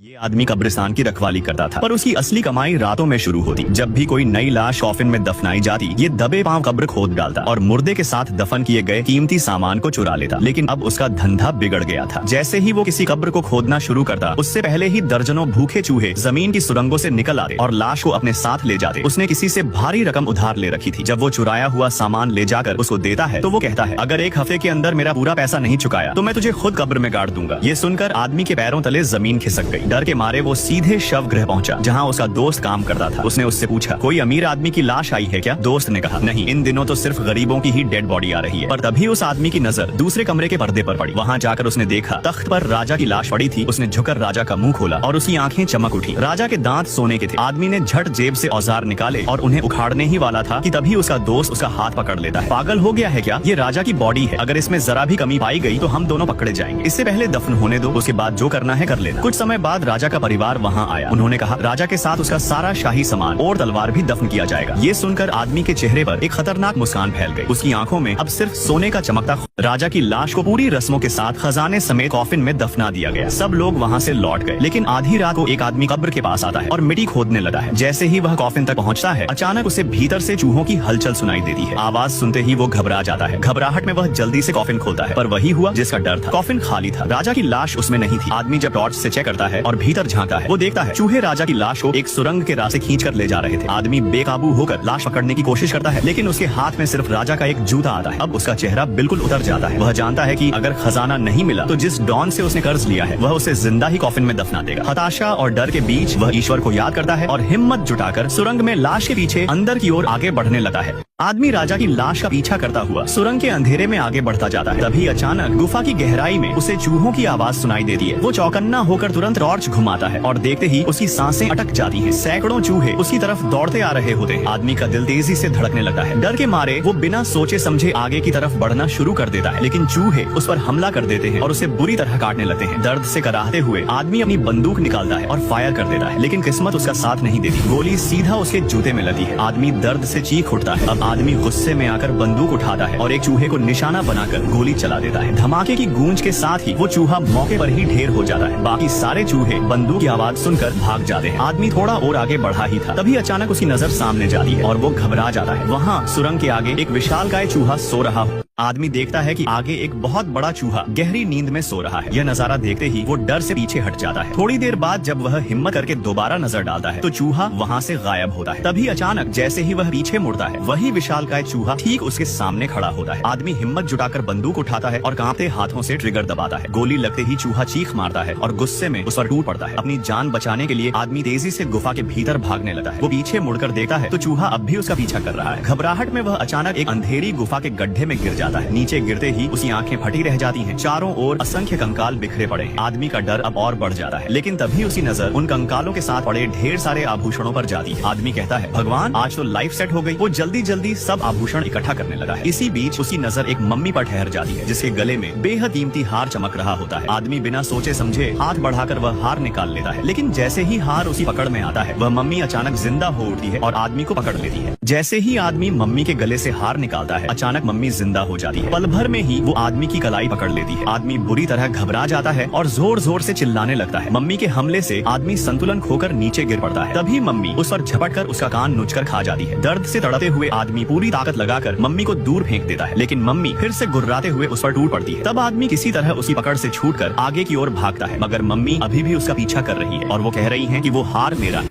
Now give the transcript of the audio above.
ये आदमी कब्रिस्तान की रखवाली करता था, पर उसकी असली कमाई रातों में शुरू होती। जब भी कोई नई लाश कॉफिन में दफनाई जाती, ये दबे पांव कब्र खोद डालता और मुर्दे के साथ दफन किए गए कीमती सामान को चुरा लेता। लेकिन अब उसका धंधा बिगड़ गया था। जैसे ही वो किसी कब्र को खोदना शुरू करता, उससे पहले ही दर्जनों भूखे चूहे जमीन की सुरंगों से निकल आते और लाश को अपने साथ ले जाते। उसने किसी से भारी रकम उधार ले रखी थी। जब वो चुराया हुआ सामान ले जाकर उसको देता है तो वो कहता है, अगर एक हफ्ते के अंदर मेरा पूरा पैसा नहीं चुकाया तो मैं तुझे खुद कब्र में गाड़ दूंगा। ये सुनकर आदमी के पैरों तले जमीन खिसक गई। डर के मारे वो सीधे शव गृह पहुंचा, जहां उसका दोस्त काम करता था। उसने उससे पूछा, कोई अमीर आदमी की लाश आई है क्या? दोस्त ने कहा, नहीं, इन दिनों तो सिर्फ गरीबों की ही डेड बॉडी आ रही है। पर तभी उस आदमी की नजर दूसरे कमरे के पर्दे पर पड़ी। वहां जाकर उसने देखा, तख्त पर राजा की लाश पड़ी थी। उसने झुककर राजा का मुंह खोला और उसकी आंखें चमक उठी। राजा के दांत सोने के थे। आदमी ने झट जेब से औजार निकाले और उन्हें उखाड़ने ही वाला था कि तभी उसका दोस्त उसका हाथ पकड़ लेता है। पागल हो गया है क्या? ये राजा की बॉडी है, अगर इसमें जरा भी कमी पाई गई तो हम दोनों पकड़े जाएंगे। इससे पहले दफन होने दो, उसके बाद जो करना है कर लेना। कुछ समय बाद राजा का परिवार वहाँ आया। उन्होंने कहा, राजा के साथ उसका सारा शाही सामान और तलवार भी दफन किया जाएगा। ये सुनकर आदमी के चेहरे पर एक खतरनाक मुस्कान फैल गई। उसकी आंखों में अब सिर्फ सोने का चमकता। राजा की लाश को पूरी रस्मों के साथ खजाने समेत कॉफिन में दफना दिया गया। सब लोग वहाँ से लौट गए। लेकिन आधी रात को एक आदमी कब्र के पास आता है और मिट्टी खोदने लगा है। जैसे ही वह कॉफिन तक पहुँचता है, अचानक उसे भीतर से चूहों की हलचल सुनाई देती है। आवाज सुनते ही वो घबरा जाता है। घबराहट में वह जल्दी से कॉफिन खोलता है, पर वही हुआ जिसका डर था। कॉफिन खाली था, राजा की लाश उसमें नहीं थी। आदमी जब टॉर्च से चेक करता है और भीतर झांकता है, वो देखता है चूहे राजा की लाश को एक सुरंग के रास्ते खींचकर ले जा रहे थे। आदमी बेकाबू होकर लाश पकड़ने की कोशिश करता है, लेकिन उसके हाथ में सिर्फ राजा का एक जूता आता है। अब उसका चेहरा बिल्कुल उतर जाता है। वह जानता है कि अगर खजाना नहीं मिला तो जिस डॉन से उसने कर्ज लिया है वह उसे जिंदा ही कॉफिन में दफना देगा। हताशा और डर के बीच वह ईश्वर को याद करता है और हिम्मत जुटाकर सुरंग में लाश के पीछे अंदर की ओर आगे बढ़ने लगता है। आदमी राजा की लाश का पीछा करता हुआ सुरंग के अंधेरे में आगे बढ़ता जाता है। तभी अचानक गुफा की गहराई में उसे चूहों की आवाज सुनाई देती है। वो चौकन्ना होकर तुरंत टॉर्च घुमाता है और देखते ही उसकी सांसें अटक जाती हैं। सैकड़ों चूहे उसकी तरफ दौड़ते आ रहे होते हैं। आदमी का दिल तेजी से धड़कने लगता है। डर के मारे वो बिना सोचे समझे आगे की तरफ बढ़ना शुरू कर देता है, लेकिन चूहे उस पर हमला कर देते हैं और उसे बुरी तरह काटने लगते हैं। दर्द से कराहते हुए आदमी अपनी बंदूक निकालता है और फायर कर देता है, लेकिन किस्मत उसका साथ नहीं देती। गोली सीधा उसके जूते में लगती है। आदमी दर्द से चीख उठता है। अब आदमी गुस्से में आकर बंदूक उठाता है और एक चूहे को निशाना बनाकर गोली चला देता है। धमाके की गूंज के साथ ही वो चूहा मौके पर ही ढेर हो जाता है। बाकी सारे चूहे बंदूक की आवाज सुनकर भाग जाते हैं। आदमी थोड़ा और आगे बढ़ा ही था, तभी अचानक उसकी नजर सामने जाती है और वो घबरा जाता है। वहाँ सुरंग के आगे एक विशालकाय चूहा सो रहा हो। आदमी देखता है कि आगे एक बहुत बड़ा चूहा गहरी नींद में सो रहा है। यह नजारा देखते ही वो डर से पीछे हट जाता है। थोड़ी देर बाद जब वह हिम्मत करके दोबारा नजर डालता है तो चूहा वहाँ से गायब होता है। तभी अचानक जैसे ही वह पीछे मुड़ता है, वही विशालकाय चूहा ठीक उसके सामने खड़ा होता है। आदमी हिम्मत जुटाकर बंदूक उठाता है और कांपते हाथों से ट्रिगर दबाता है। गोली लगते ही चूहा चीख मारता है और गुस्से में उस पर टूट पड़ता है। अपनी जान बचाने के लिए आदमी तेजी से गुफा के भीतर भागने लगता है। वो पीछे मुड़कर देखता है तो चूहा अब भी उसका पीछा कर रहा है। घबराहट में वह अचानक एक अंधेरी गुफा के गड्ढे में गिर जाता है। नीचे गिरते ही उसकी आंखें फटी रह जाती हैं। चारों ओर असंख्य कंकाल बिखरे पड़े हैं। आदमी का डर अब और बढ़ जाता है, लेकिन तभी उसकी नजर उन कंकालों के साथ पड़े ढेर सारे आभूषणों पर जाती है। आदमी कहता है, भगवान, आज तो लाइफ सेट हो गई। वो जल्दी जल्दी सब आभूषण इकट्ठा करने लगा है। इसी बीच उसकी नजर एक मम्मी पर ठहर जाती है, जिसके गले में बेहद कीमती हार चमक रहा होता है। आदमी बिना सोचे समझे हाथ बढ़ाकर वह हार निकाल लेता है, लेकिन जैसे ही हार उसी पकड़ में आता है, वह मम्मी अचानक जिंदा हो उठती है और आदमी को पकड़ लेती है। जैसे ही आदमी मम्मी के गले से हार निकालता है, अचानक मम्मी जिंदा हो जाती है। पल भर में ही वो आदमी की कलाई पकड़ लेती है। आदमी बुरी तरह घबरा जाता है और जोर जोर से चिल्लाने लगता है। मम्मी के हमले से आदमी संतुलन खोकर नीचे गिर पड़ता है। तभी मम्मी उस पर झपटकर उसका कान नोचकर खा जाती है। दर्द से तड़पते हुए आदमी पूरी ताकत लगाकर मम्मी को दूर फेंक देता है, लेकिन मम्मी फिर से गुर्राते हुए उस पर टूट पड़ती है। तब आदमी किसी तरह उसकी पकड़ से छूटकर आगे की ओर भागता है, मगर मम्मी अभी भी उसका पीछा कर रही है और वो कह रही है कि वो हार मेरा